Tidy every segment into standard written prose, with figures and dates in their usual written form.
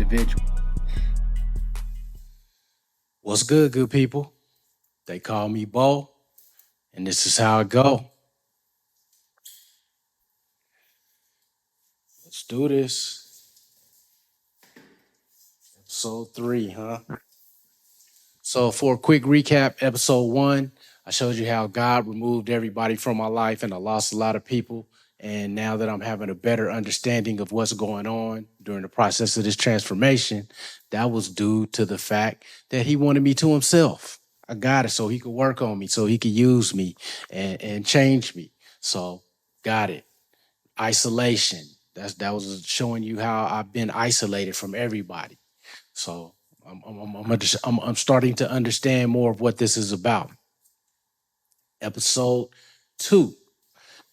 individual. What's good people? They call me Bo, and this is how it go. Let's do this. Episode 3, huh? So for a quick recap, episode 1, I showed you how God removed everybody from my life and I lost a lot of people. And now that I'm having a better understanding of what's going on during the process of this transformation, that was due to the fact that he wanted me to himself. I got it so he could work on me, so he could use me and change me. So got it. Isolation. That was showing you how I've been isolated from everybody. So I'm starting to understand more of what this is about. Episode 2.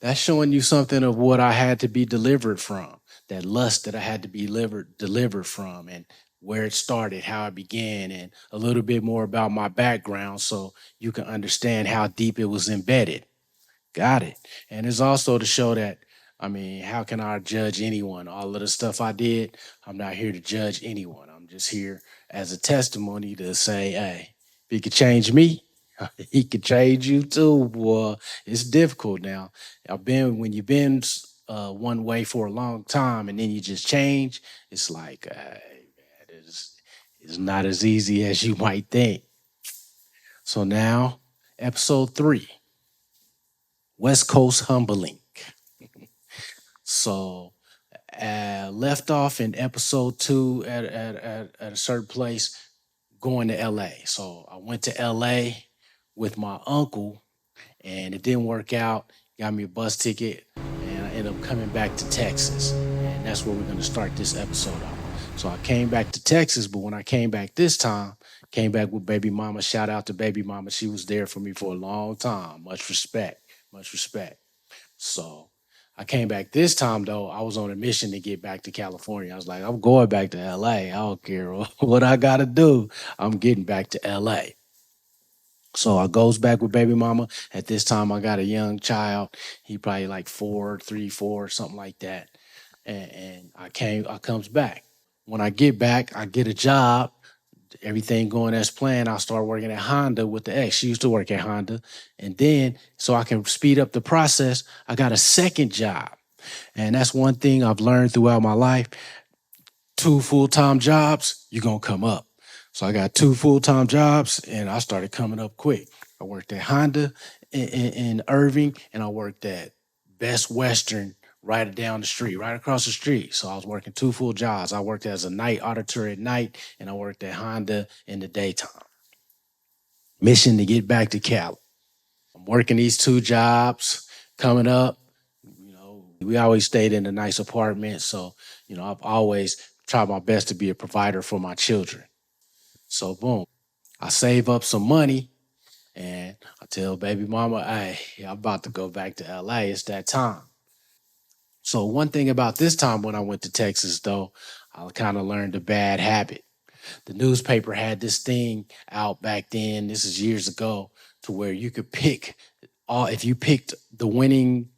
That's showing you something of what I had to be delivered from, that lust that I had to be delivered from, and where it started, how it began, and a little bit more about my background so you can understand how deep it was embedded. Got it. And it's also to show that, how can I judge anyone? All of the stuff I did, I'm not here to judge anyone. I'm just here as a testimony to say, hey, if he could change me, he could change you too, boy. It's difficult now. When you've been one way for a long time and then you just change, it's like, it's not as easy as you might think. So now, episode 3, West Coast Humbling. So left off in episode 2 at a certain place, going to LA. So I went to LA with my uncle and it didn't work out. Got me a bus ticket and I ended up coming back to Texas. And that's where we're going to start this episode off. So I came back to Texas, but when I came back this time, came back with baby mama. Shout out to baby mama. She was there for me for a long time. Much respect. Much respect. So I came back this time, though. I was on a mission to get back to California. I was like, I'm going back to LA. I don't care what I got to do. I'm getting back to LA. So I goes back with baby mama. At this time, I got a young child. He probably like 3, 4, something like that. And I comes back. When I get back, I get a job. Everything going as planned. I start working at Honda with the ex. She used to work at Honda. And then, so I can speed up the process, I got a second job. And that's one thing I've learned throughout my life. 2 full-time jobs, you're going to come up. So I got 2 full-time jobs, and I started coming up quick. I worked at Honda in Irving, and I worked at Best Western right down the street, right across the street. So I was working 2 full jobs. I worked as a night auditor at night, and I worked at Honda in the daytime. Mission to get back to Cali. I'm working these 2 jobs, coming up. We always stayed in a nice apartment. So, I've always tried my best to be a provider for my children. So, boom, I save up some money and I tell baby mama, hey, I'm about to go back to LA. It's that time. So one thing about this time when I went to Texas, though, I kind of learned a bad habit. The newspaper had this thing out back then, this is years ago, to where you could pick if you picked the winning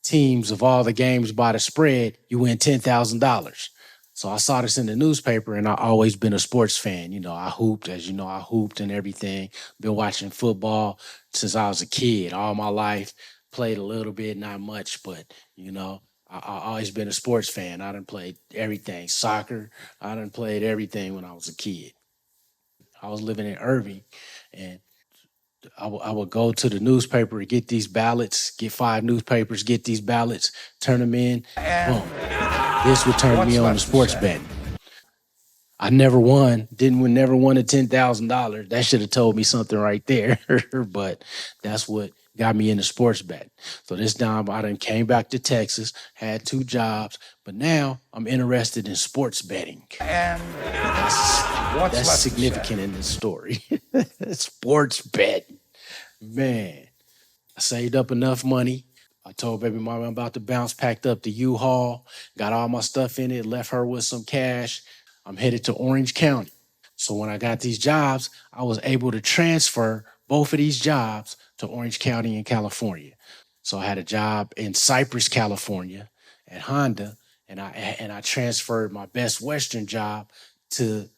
teams of all the games by the spread, you win $10,000. So I saw this in the newspaper and I always been a sports fan. I hooped, as you know, I hooped and everything. Been watching football since I was a kid all my life. Played a little bit, not much, but I always been a sports fan. I done played everything. Soccer, I done played everything when I was a kid. I was living in Irving and I would go to the newspaper to get these ballots, get 5 newspapers, get these ballots, turn them in. Boom. This would turn me on to sports betting. I never won, never won a $10,000. That should have told me something right there. But that's what got me into sports betting. So this time I done came back to Texas, had 2 jobs, but now I'm interested in sports betting. And that's significant in this story. Sports betting. Man, I saved up enough money. I told baby mama I'm about to bounce, packed up the U-Haul, got all my stuff in it, left her with some cash. I'm headed to Orange County. So when I got these jobs, I was able to transfer both of these jobs to Orange County in California. So I had a job in Cypress, California at Honda, and I transferred my Best Western job to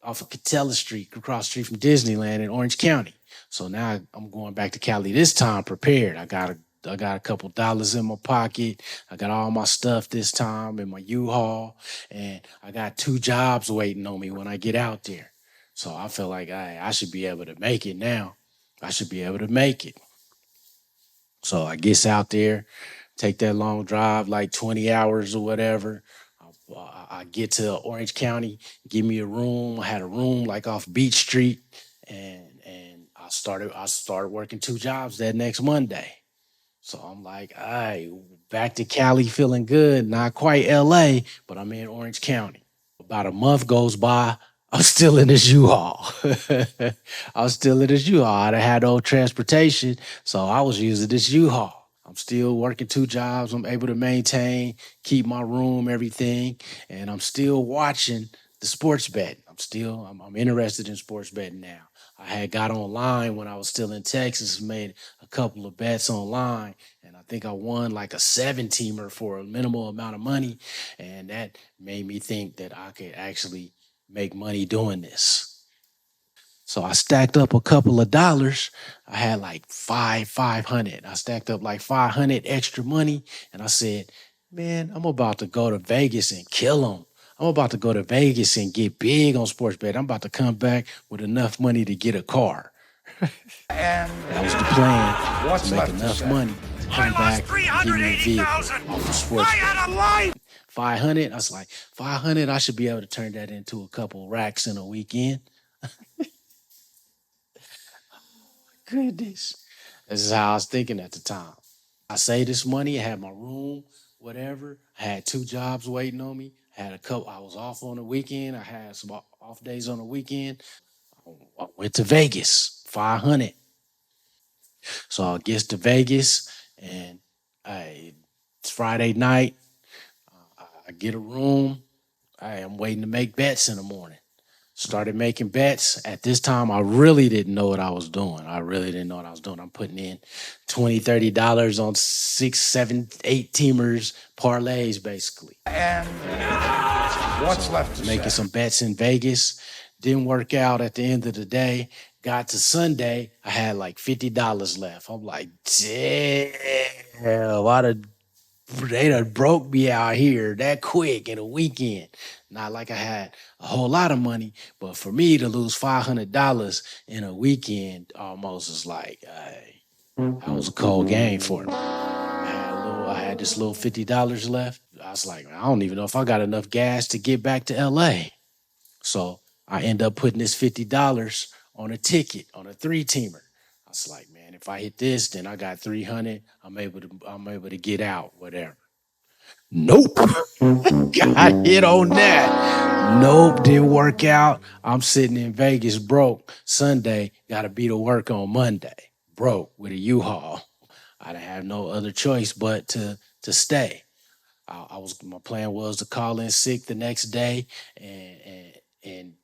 off of Catella Street, across the street from Disneyland in Orange County. So now I'm going back to Cali this time prepared. I got a couple dollars in my pocket. I got all my stuff this time in my U-Haul, and I got two jobs waiting on me when I get out there. So I feel like I should be able to make it now. I should be able to make it. So I gets out there, take that long drive, like 20 hours or whatever. I get to Orange County, give me a room. I had a room like off Beach Street, and I started working two jobs that next Monday. So I'm like, all right, back to Cali, feeling good. Not quite LA, but I'm in Orange County. About a month goes by. I'm still in this U-Haul. I'm still in this U-Haul. I done had no transportation, so I was using this U-Haul. I'm still working two jobs. I'm able to maintain, keep my room, everything, and I'm still watching the sports bet. I'm interested in sports betting now. I had got online when I was still in Texas, made a couple of bets online, and I think I won like a seven teamer for a minimal amount of money, and that made me think that I could actually make money doing this. So I stacked up a couple of dollars. I had like 500. I stacked up like 500 extra money, and I said, "Man, I'm about to go to Vegas and kill them. I'm about to go to Vegas and get big on sports bet. I'm about to come back with enough money to get a car." And That was the plan, to what's make left to enough say? money to come back and give me a vehicle off of sports I bet. had a life. 500. I was like, 500. I should be able to turn that into a couple racks in a weekend. Goodness. This is how I was thinking at the time. I saved this money. I had my room, whatever. I had two jobs waiting on me. I had a couple. I was off on the weekend. I had some off days on the weekend. I went to Vegas. 500. So I gets to Vegas, and it's Friday night. I get a room. I am waiting to make bets in the morning. Started making bets. At this time, I really didn't know what I was doing. I really didn't know what I was doing. I'm putting in 20, $30 on six, seven, eight teamers, parlays, basically. And what's left to Making say? some bets in Vegas. Didn't work out at the end of the day. Got to Sunday, I had like $50 left. I'm like, damn, they done broke me out here that quick in a weekend. Not like I had a whole lot of money, but for me to lose $500 in a weekend almost is like, that was a cold game for me. I had this little $50 left. I was like, I don't even know if I got enough gas to get back to LA. So I end up putting this $50 on a ticket on a three teamer. I was like, man, if I hit this, then I got 300. I'm able to get out, whatever. Nope. Got hit on that. Nope, didn't work out. I'm sitting in Vegas broke Sunday, gotta be to work on Monday. Broke with a U-Haul. I didn't have no other choice but to stay. My plan was to call in sick the next day and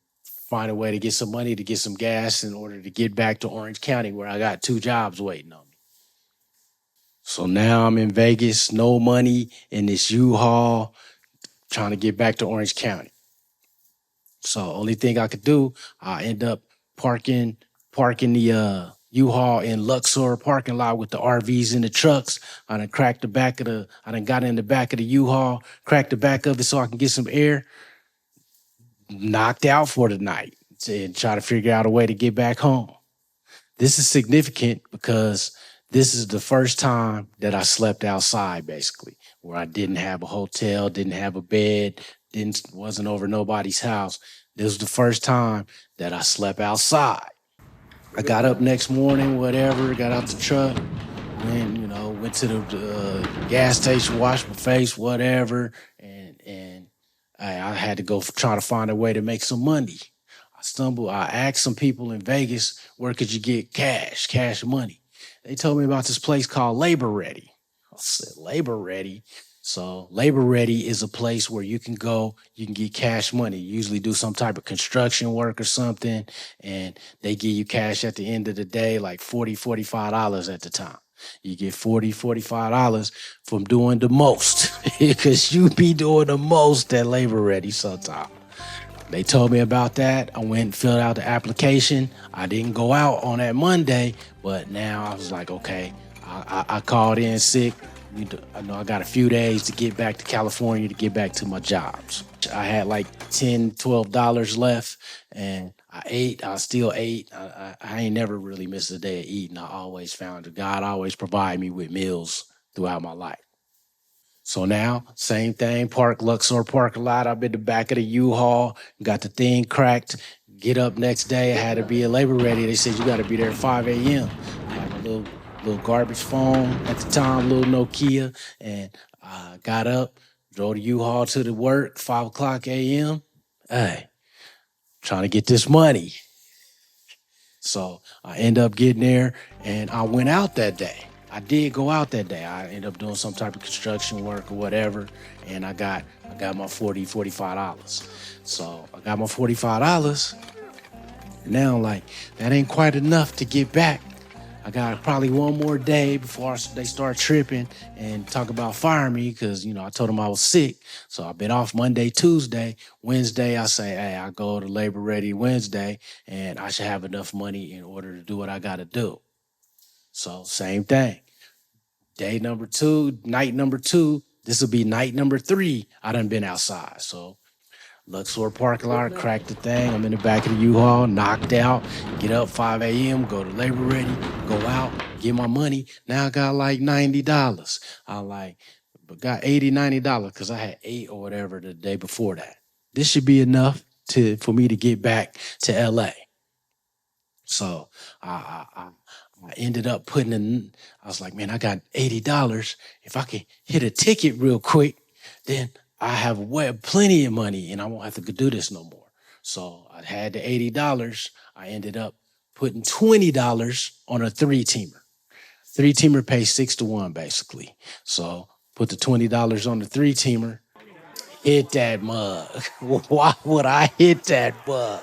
find a way to get some money to get some gas in order to get back to Orange County where I got two jobs waiting on me. So now I'm in Vegas, no money in this U-Haul, trying to get back to Orange County. So only thing I could do, I end up parking the U-Haul in Luxor parking lot with the RVs and the trucks. I done got in the back of the U-Haul, cracked the back of it so I can get some air, knocked out for the night and try to figure out a way to get back home. This is significant because this is the first time that I slept outside, basically, where I didn't have a hotel, didn't have a bed, didn't wasn't over nobody's house. This was the first time that I slept outside. I got up next morning, whatever, got out the truck, went to the gas station, washed my face, whatever, and I had to go try to find a way to make some money. I asked some people in Vegas, where could you get cash money? They told me about this place called Labor Ready. I said, Labor Ready? So Labor Ready is a place where you can go, you can get cash money. You usually do some type of construction work or something, and they give you cash at the end of the day, like $45 at the time. You get $45 from doing the most because you be doing the most at Labor Ready sometimes. They told me about that. I went and filled out the application. I didn't go out on that Monday, but now I was like, okay, I called in sick. I know I got a few days to get back to California to get back to my jobs. I had like $10, $12 left, and I ate. I still ate. I ain't never really missed a day of eating. I always found that God always provide me with meals throughout my life. So now, same thing, park Luxor parking lot. I'm in the back of the U-Haul, got the thing cracked. Get up next day, I had to be at labor ready. They said you got to be there at 5 a.m. I had a little garbage phone at the time, little Nokia, and I got up, drove the U-Haul to the work, 5 o'clock a.m. Hey, trying to get this money. So I end up getting there, and I went out that day. I did go out that day. I ended up doing some type of construction work or whatever, and I got my $45. So I got my $45. Now, like, that ain't quite enough to get back. I got probably one more day before they start tripping and talk about firing me because, I told them I was sick. So I've been off Monday, Tuesday. Wednesday, I say, hey, I go to Labor Ready Wednesday, and I should have enough money in order to do what I got to do. So same thing. Day number 2, night number 2, this will be night number 3. I done been outside. So Luxor parking lot, crack the thing. I'm in the back of the U-Haul, knocked out. Get up 5 a.m., go to Labor Ready, go out, get my money. Now I got like $90. But got $80, $90 because I had 8 or whatever the day before that. This should be enough for me to get back to LA. So I ended up putting in, I was like, man, I got $80. If I can hit a ticket real quick, then I have plenty of money and I won't have to do this no more. So I had the $80. I ended up putting $20 on a 3-teamer. 3-teamer pays 6-1 basically. So put the $20 on the 3-teamer, hit that mug. Why would I hit that mug?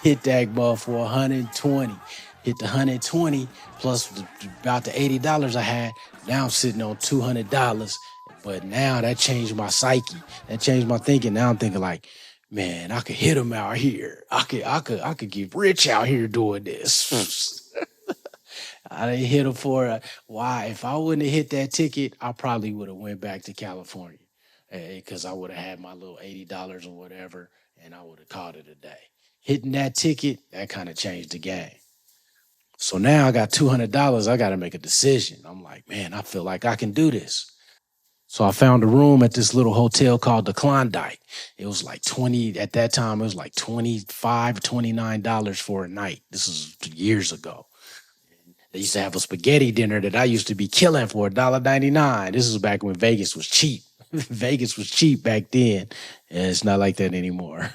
Hit that mug for 120. Hit the 120 plus about the $80 I had. Now I'm sitting on $200. But now that changed my psyche. That changed my thinking. Now I'm thinking like, man, I could hit him out here. I could get rich out here doing this. I didn't hit him for why? If I wouldn't have hit that ticket, I probably would have went back to California because I would have had my little $80 or whatever, and I would have called it a day. Hitting that ticket, that kind of changed the game. So now I got $200. I got to make a decision. I'm like, man, I feel like I can do this. So I found a room at this little hotel called the Klondike. It was like 20, at that time, it was like $25, $29 for a night. This is years ago. They used to have a spaghetti dinner that I used to be killing for $1.99. This was back when Vegas was cheap. Vegas was cheap back then, and it's not like that anymore.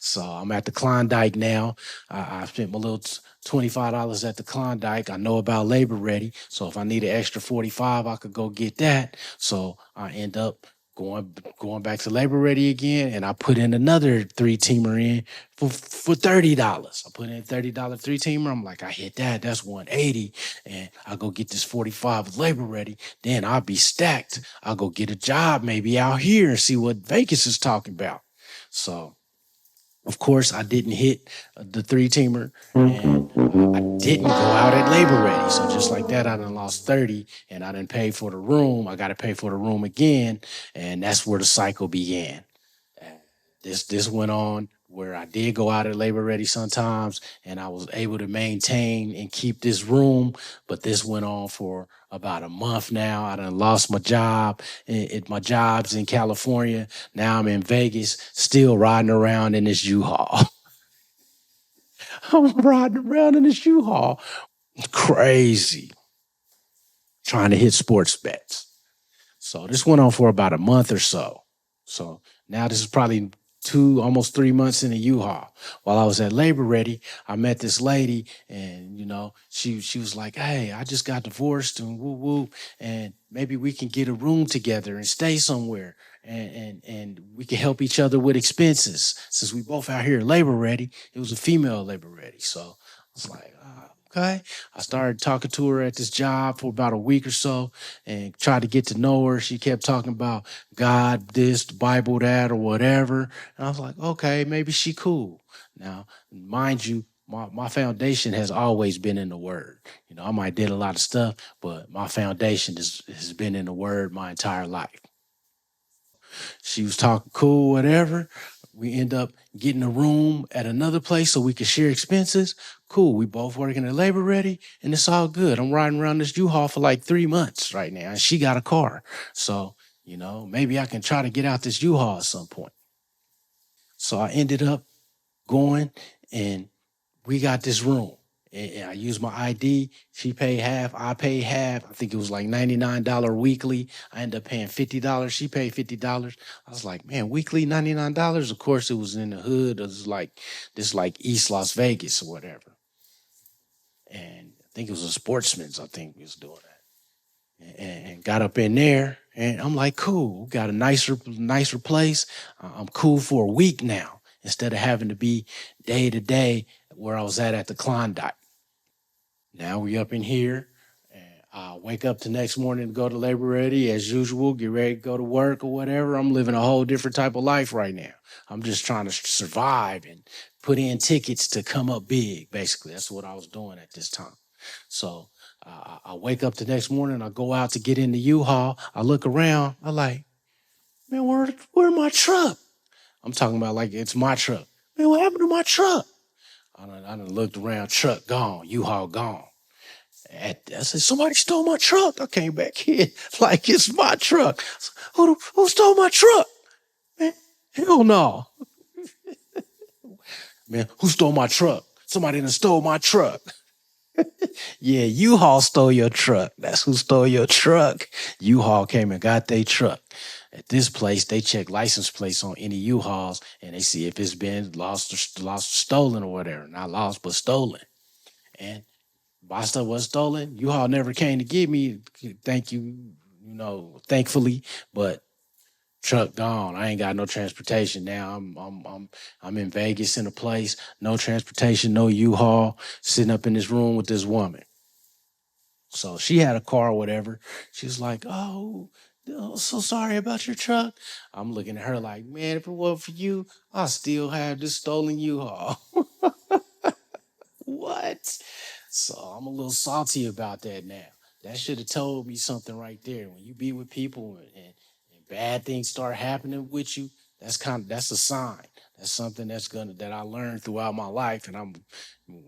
So I'm at the Klondike now. I spent my little $25 at the Klondike. I know about Labor Ready, so if I need an extra 45, I could go get that. So I end up going back to Labor Ready again, and I put in another 3-teamer in for $30. I put in a $30 3-teamer. I'm like, I hit that. That's 180, and I go get this 45 with Labor Ready. Then I'll be stacked. I'll go get a job maybe out here and see what Vegas is talking about. So of course, I didn't hit the 3-teamer, and I didn't go out at Labor Ready. So just like that, I done lost 30, and I didn't pay for the room. I got to pay for the room again, and that's where the cycle began. This went on where I did go out at Labor Ready sometimes, and I was able to maintain and keep this room. But this went on for about a month now. I done lost my job. My job's in California. Now I'm in Vegas, still riding around in this U-Haul. I'm riding around in this U-Haul. Crazy. Trying to hit sports bets. So this went on for about a month or so. So now this is probably almost 3 months in the U-Haul. While I was at Labor Ready, I met this lady, and she was like, "Hey, I just got divorced and woo woo, and maybe we can get a room together and stay somewhere, and we can help each other with expenses since we both out here at Labor Ready." It was a female Labor Ready, so I was like, Okay. I started talking to her at this job for about a week or so and tried to get to know her. She kept talking about God, this, the Bible, that, or whatever. And I was like, okay, maybe she cool. Now, mind you, my foundation has always been in the word. You know, I might did a lot of stuff, but my foundation has been in the word my entire life. She was talking cool, whatever. We end up getting a room at another place so we could share expenses. Cool. We both working at Labor Ready, and it's all good. I'm riding around this U-Haul for like 3 months right now, and she got a car. So, maybe I can try to get out this U-Haul at some point. So I ended up going, and we got this room. And I used my ID. She paid half. I paid half. I think it was like $99 weekly. I ended up paying $50. She paid $50. I was like, man, weekly $99. Of course, it was in the hood. It was like East Las Vegas or whatever. And I think it was a Sportsman's. I think we was doing that. And got up in there, and I'm like, cool. Got a nicer place. I'm cool for a week now instead of having to be day to day where I was at the Klondike. Now we up in here, and I wake up the next morning to go to Labor Ready as usual, get ready to go to work or whatever. I'm living a whole different type of life right now. I'm just trying to survive and put in tickets to come up big, basically. That's what I was doing at this time. So I wake up the next morning, I go out to get in the U-Haul, I look around, I like, man, where my truck? I'm talking about like it's my truck. Man, what happened to my truck? I done looked around, truck gone, U-Haul gone. I said, somebody stole my truck. I came back here like it's my truck. Who stole my truck? Man, hell no. Man, who stole my truck? Somebody done stole my truck. Yeah, U-Haul stole your truck. That's who stole your truck. U-Haul came and got their truck. At this place, they check license plates on any U-Hauls and they see if it's been lost or stolen or whatever. Not lost, but stolen. And my stuff was stolen. U-Haul never came to get me. Thank you, thankfully. But truck gone. I ain't got no transportation now. I'm in Vegas in a place, no transportation, no U-Haul, sitting up in this room with this woman. So she had a car or whatever. She was like, oh, so sorry about your truck. I'm looking at her like, man, if it wasn't for you, I still have this stolen U-Haul. What? So I'm a little salty about that now. That should have told me something right there. When you be with people and bad things start happening with you, that's a sign. That's something that I learned throughout my life. And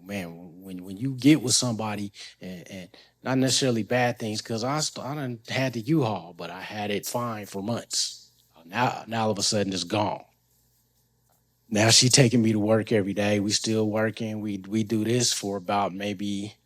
man, when you get with somebody and not necessarily bad things, because I done had the U-Haul, but I had it fine for months. Now all of a sudden it's gone. Now she taking me to work every day. We still working. We do this for about maybe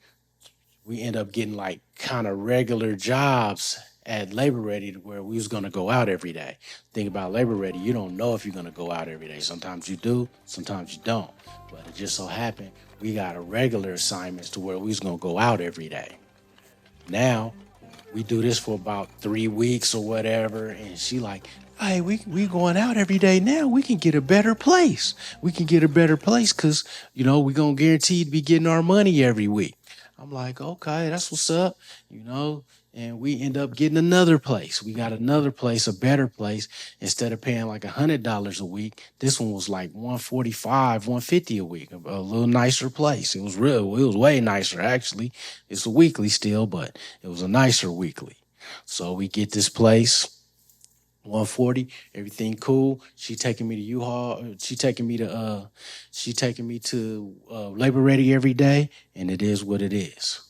we end up getting like kind of regular jobs at Labor Ready to where we was gonna go out every day. Thing about Labor Ready, you don't know if you're gonna go out every day. Sometimes you do, sometimes you don't. But it just so happened we got a regular assignments to where we was gonna go out every day. Now we do this for about 3 weeks or whatever, and she like, hey, we going out every day now. We can get a better place. We can get a better place because we gonna guarantee to be getting our money every week. I'm like, okay, that's what's up, And we end up getting another place. We got another place, a better place. Instead of paying like $100 a week, this one was like 145, 150 a week. A little nicer place. It was real. It was way nicer actually. It's a weekly still, but it was a nicer weekly. So we get this place. 140, everything cool. She taking me to U-Haul. She taking me to Labor Ready every day, and it is what it is.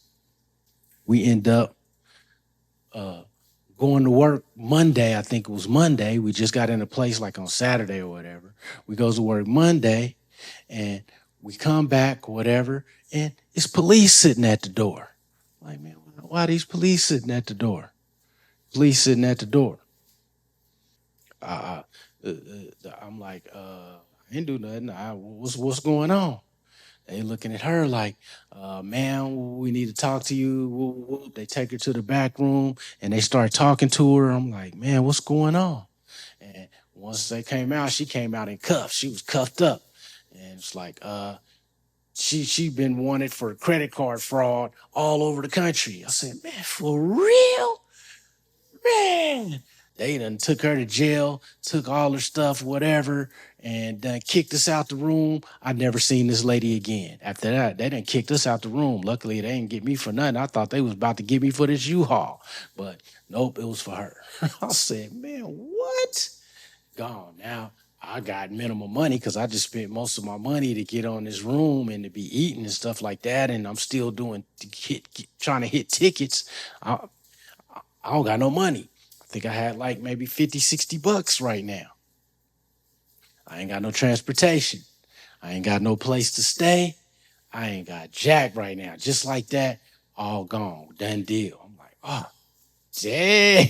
We end up going to work Monday. I think it was Monday. We just got in a place like on Saturday or whatever. We goes to work Monday, and we come back or whatever, and it's police sitting at the door. Like, man, why are these police sitting at the door? Police sitting at the door. Uh, I'm like, I didn't do nothing. What's going on? They looking at her like, man, we need to talk to you. Whoop, whoop. They take her to the back room and they start talking to her. I'm like, man, what's going on? And once they came out, she came out in cuffs. She was cuffed up. And it's like, she been wanted for credit card fraud all over the country. I said, man, for real? Man. They done took her to jail, took all her stuff, whatever, and done kicked us out the room. I never seen this lady again. After that, they done kicked us out the room. Luckily, they didn't get me for nothing. I thought they was about to get me for this U-Haul. But nope, it was for her. I said, man, what? Gone. Now I got minimal money because I just spent most of my money to get on this room and to be eating and stuff like that. And I'm still trying to hit tickets. I, I don't got no money. I think I had like maybe 50, 60 bucks right now. I ain't got no transportation. I ain't got no place to stay. I ain't got jack right now. Just like that, all gone. Done deal. I'm like, oh, damn.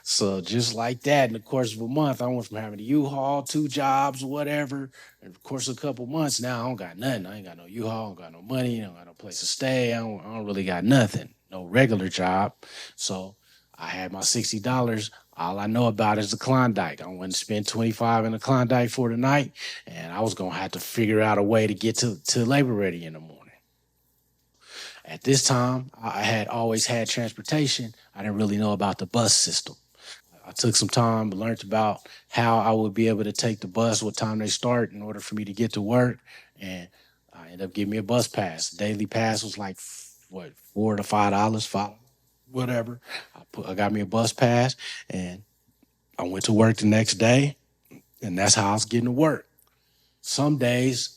So just like that, in the course of a month, I went from having a U-Haul, 2 jobs, whatever. In the course of a couple months, now I don't got nothing. I ain't got no U-Haul, I don't got no money, I don't got no place to stay. I don't really got nothing, no regular job. So I had my $60. All I know about is the Klondike. I went to spend 25 in the Klondike for the night, and I was gonna have to figure out a way to get to Labor Ready in the morning. At this time, I had always had transportation. I didn't really know about the bus system. I took some time, learned about how I would be able to take the bus, what time they start in order for me to get to work. And I ended up getting me a bus pass. Daily pass was like, what, $4 to $5, whatever. I got me a bus pass and I went to work the next day. And that's how I was getting to work. Some days,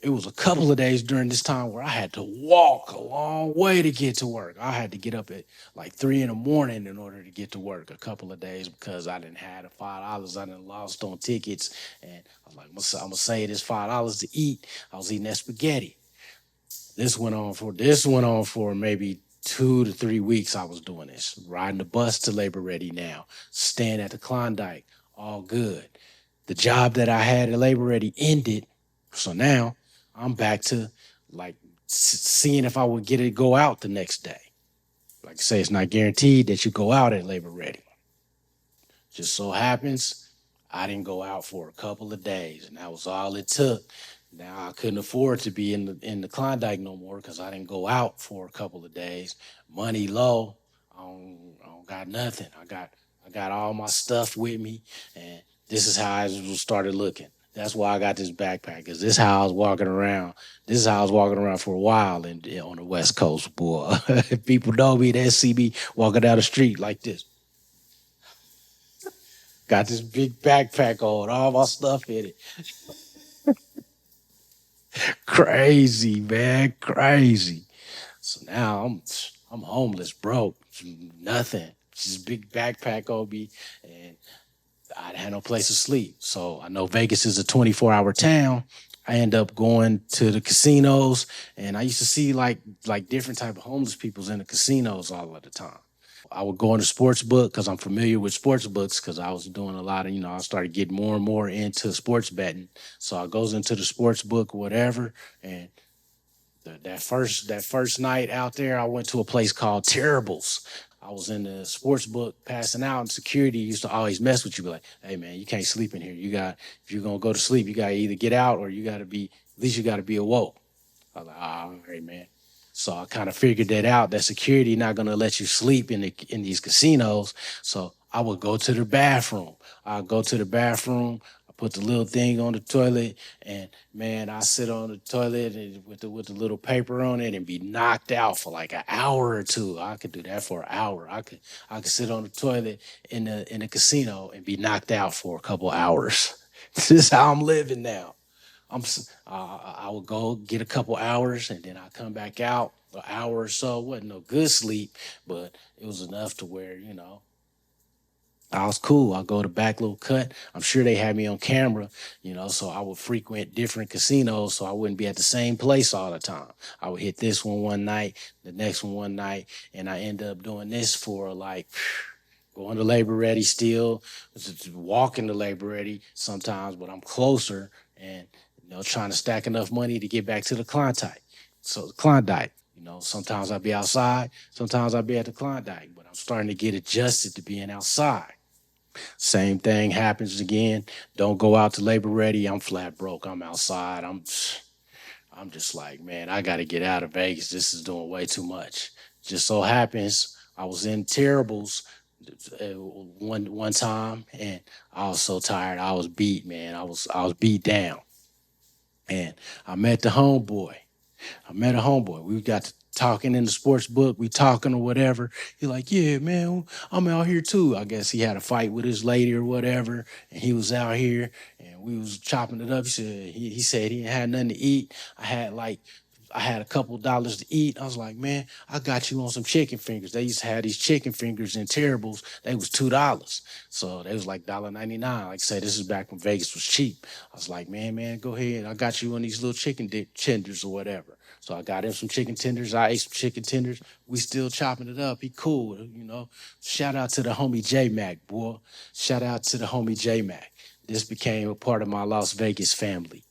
it was a couple of days during this time where I had to walk a long way to get to work. I had to get up at like 3 in the morning in order to get to work a couple of days because I didn't have the $5 I done lost on tickets. And I was like, I'm gonna save this $5 to eat. I was eating that spaghetti. This went on for maybe 2 to 3 weeks. I was doing this, riding the bus to Labor Ready now, staying at the Klondike, all good. The job that I had at Labor Ready ended, so now I'm back to like seeing if I would get it go out the next day. Like I say, it's not guaranteed that you go out at Labor Ready. Just so happens I didn't go out for a couple of days, and that was all it took. Now I couldn't afford to be in the Klondike no more because I didn't go out for a couple of days. Money low. I don't got nothing. I got all my stuff with me, and this is how I started looking. That's why I got this backpack, because this is how I was walking around. This is how I was walking around for a while on the West Coast, boy. If people know me, they see me walking down the street like this. Got this big backpack on, all my stuff in it. Crazy, man, crazy. So now I'm homeless, broke, nothing. Just big backpack on me, and I had no place to sleep. So I know Vegas is a 24-hour town. I end up going to the casinos, and I used to see like different type of homeless peoples in the casinos all of the time. I would go on the sports book because I'm familiar with sports books because I was doing a lot of, I started getting more and more into sports betting. So I goes into the sports book, whatever, and that first night out there, I went to a place called Terribles. I was in the sports book passing out, and security used to always mess with you, be like, "Hey man, you can't sleep in here. If you're gonna go to sleep, you gotta either get out or you gotta be at least you gotta be awoke." I was like, all right, man. So I kind of figured that out. That security not gonna let you sleep in these casinos. So I would go to the bathroom. I'll go to the bathroom. I put the little thing on the toilet, and man, I sit on the toilet and with the little paper on it and be knocked out for like an hour or two. I could do that for an hour. I could sit on the toilet in the casino and be knocked out for a couple hours. This is how I'm living now. I would go get a couple hours and then I come back out an hour or so. Wasn't no good sleep, but it was enough to where I was cool. I'll go to back little cut. I'm sure they had me on camera, so I would frequent different casinos so I wouldn't be at the same place all the time. I would hit this one night, the next one night, and I end up doing this for like going to Labor Ready still, walking to Labor Ready sometimes, but I'm closer and trying to stack enough money to get back to the Klondike. So the Klondike, sometimes I'll be outside, sometimes I'll be at the Klondike, but I'm starting to get adjusted to being outside. Same thing happens again. Don't go out to labor ready. I'm flat broke. I'm outside. I'm just like, man, I got to get out of Vegas. This is doing way too much. Just so happens I was in terribles one time, and I was so tired. I was beat, man. I was beat down, and I met the homeboy. I met a homeboy. We got to talking in the sports book. We talking or whatever. He like, yeah, man, I'm out here too. I guess he had a fight with his lady or whatever, and he was out here, and we was chopping it up. He said he had nothing to eat. I had a couple dollars to eat. I was like, man, I got you on some chicken fingers. They used to have these chicken fingers in terribles. They was $2. So they was like $1.99. Like I said, this is back when Vegas was cheap. I was like, man, go ahead. I got you on these little chicken tenders or whatever. So I got him some chicken tenders. I ate some chicken tenders. We still chopping it up. He cool. Shout out to the homie J Mac, boy. Shout out to the homie J Mac. This became a part of my Las Vegas family.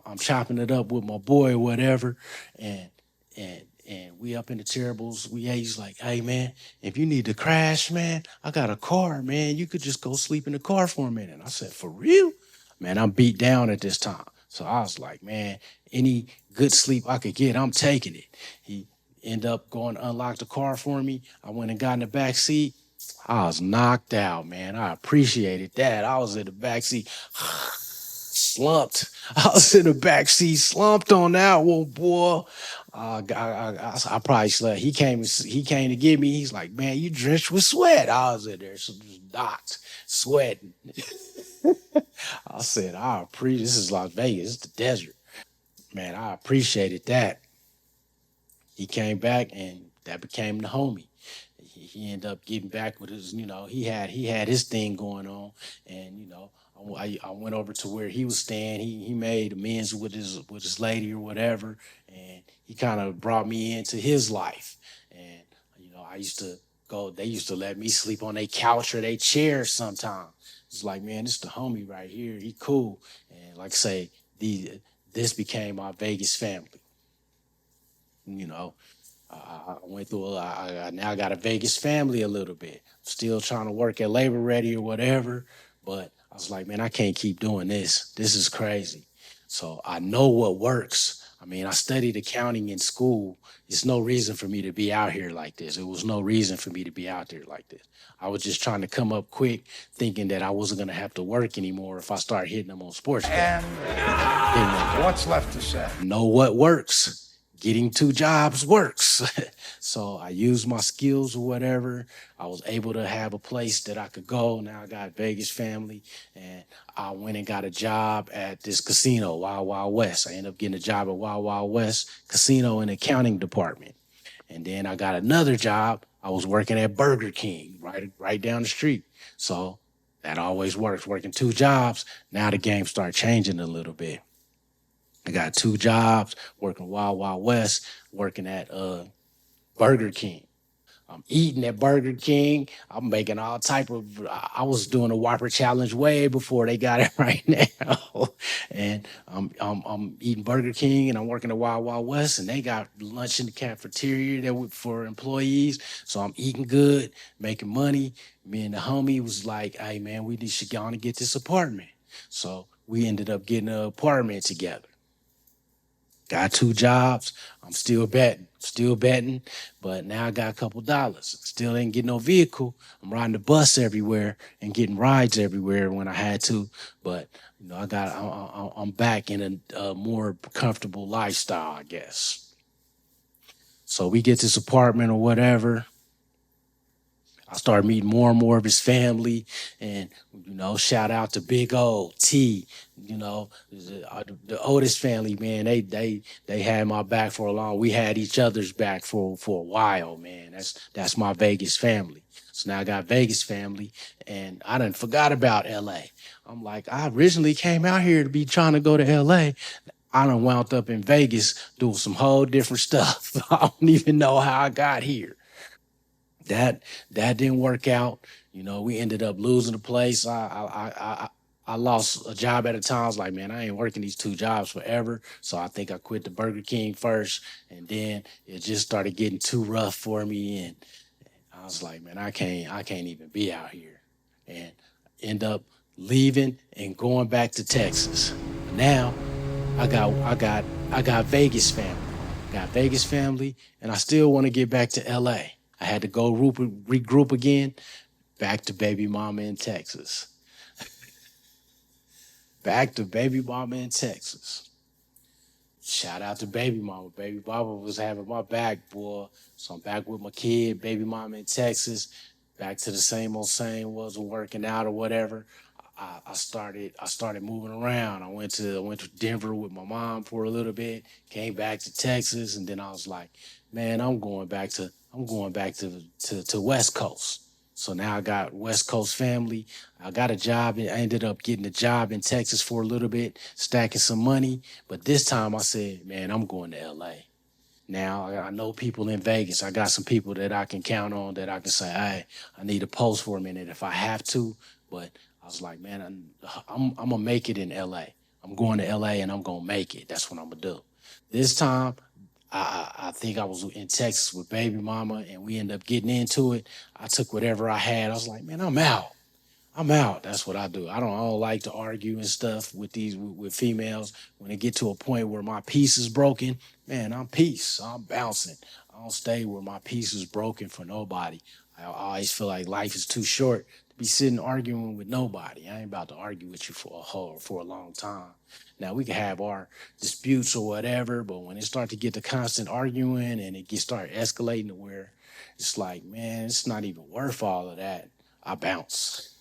I'm chopping it up with my boy or whatever, and and we up in the terribles. He's like, hey man, if you need to crash, man, I got a car, man. You could just go sleep in the car for a minute. And I said, for real? Man, I'm beat down at this time. So I was like, man, any good sleep I could get, I'm taking it. He ended up going to unlock the car for me. I went and got in the back seat. I was knocked out, man. I appreciated that. I was in the back seat slumped. I was in the back seat, slumped on that one, boy. I probably slept. He came to get me. He's like, man, you drenched with sweat. I was in there, so just knocked, sweating. I said, I appreciate this is Las Vegas, it's the desert. Man, I appreciated that. He came back and that became the homie. He ended up getting back with he had his thing going on, and I went over to where he was staying. He made amends with his lady or whatever, and he kind of brought me into his life. And I used to go. They used to let me sleep on their couch or their chair sometimes. It's like, man, this the homie right here. He cool, and like I say, this became my Vegas family. You know, I went through. I now got a Vegas family a little bit. Still trying to work at Labor Ready or whatever, but I was like, man, I can't keep doing this. This is crazy. So I know what works. I mean, I studied accounting in school. It's no reason for me to be out here like this. It was no reason for me to be out there like this. I was just trying to come up quick, thinking that I wasn't gonna have to work anymore if I start hitting them on sports betting. And Didn't work out. what's left to say? Know what works. Getting two jobs works. So I used my skills or whatever. I was able to have a place that I could go. Now I got Vegas family, and I went and got a job at this casino, Wild Wild West. I ended up getting a job at Wild Wild West Casino in the accounting department. And then I got another job. I was working at Burger King, right down the street. So that always works. Working two jobs. Now the game started changing a little bit. I got two jobs, working Wild Wild West, working at Burger King. I'm eating at Burger King. I'm making all type of. I was doing a Whopper challenge way before they got it right now, and I'm eating Burger King and I'm working at Wild Wild West, and they got lunch in the cafeteria for employees. So I'm eating good, making money. Me and the homie was like, "Hey man, we should go on and get this apartment." So we ended up getting an apartment together. Got two jobs. I'm still betting, but now I got a couple dollars. Still ain't getting no vehicle. I'm riding the bus everywhere and getting rides everywhere when I had to. But I'm back in a more comfortable lifestyle, I guess. So we get this apartment or whatever. I started meeting more and more of his family, and shout out to Big O T. The Otis family, man. They had my back for a long. We had each other's back for a while, man. That's my Vegas family. So now I got Vegas family, and I done forgot about L.A. I'm like, I originally came out here to be trying to go to L.A. I done wound up in Vegas doing some whole different stuff. I don't even know how I got here. That didn't work out. We ended up losing the place. I lost a job at a time. I was like, man, I ain't working these two jobs forever. So I think I quit the Burger King first, and then it just started getting too rough for me, and I was like, man, I can't even be out here. and end up leaving and going back to Texas. Now I got Vegas family. Got Vegas family, and I still want to get back to LA. I had to go regroup again, back to baby mama in Texas. Back to baby mama in Texas. Shout out to baby mama. Baby mama was having my back, boy. So I'm back with my kid, baby mama in Texas. Back to the same old same, wasn't working out or whatever. I started moving around. I went to Denver with my mom for a little bit, came back to Texas, and then I was like, man, I'm going back to West Coast. So now I got West Coast family. I got a job. I ended up getting a job in Texas for a little bit, stacking some money. But this time I said, man, I'm going to LA. Now I know people in Vegas. I got some people that I can count on that I can say, hey, I need a post for a minute if I have to. But I was like, man, I'm gonna make it in LA. I'm going to LA and I'm gonna make it. That's what I'm gonna do. This time, I think I was in Texas with baby mama and we ended up getting into it. I took whatever I had. I was like, man, I'm out. I'm out. That's what I do. I don't like to argue and stuff with with females. When it get to a point where my piece is broken, man, I'm peace. I'm bouncing. I don't stay where my piece is broken for nobody. I always feel like life is too short to be sitting arguing with nobody. I ain't about to argue with you for a long time. Now we can have our disputes or whatever, but when it start to get to constant arguing and it get start escalating to where it's like, man, it's not even worth all of that. I bounce.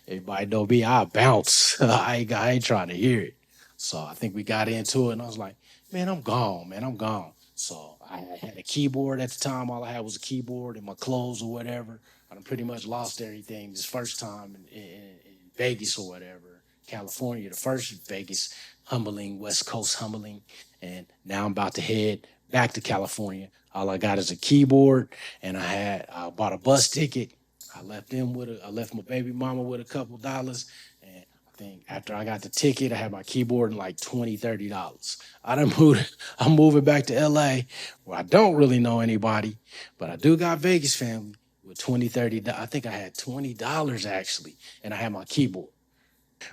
Everybody know me, I bounce. I ain't trying to hear it. So I think we got into it, and I was like, man, I'm gone, man, I'm gone. So I had a keyboard at the time. All I had was a keyboard and my clothes or whatever. I done pretty much lost everything this first time in Vegas or whatever, California, the first Vegas humbling, West Coast humbling. And now I'm about to head back to California. All I got is a keyboard, and I bought a bus ticket. I left my baby mama with a couple dollars, and I think after I got the ticket, I had my keyboard and like $20, $30. I done moved. I'm moving back to LA, where I don't really know anybody, but I do got Vegas family with 20, 30. I think I had $20 actually, and I had my keyboard.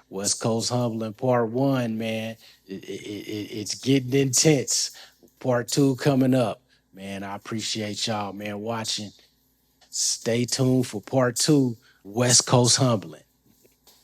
West Coast Humbling Part One, man. It's getting intense. Part Two coming up, man. I appreciate y'all, man, watching. Stay tuned for Part Two, West Coast Humbling.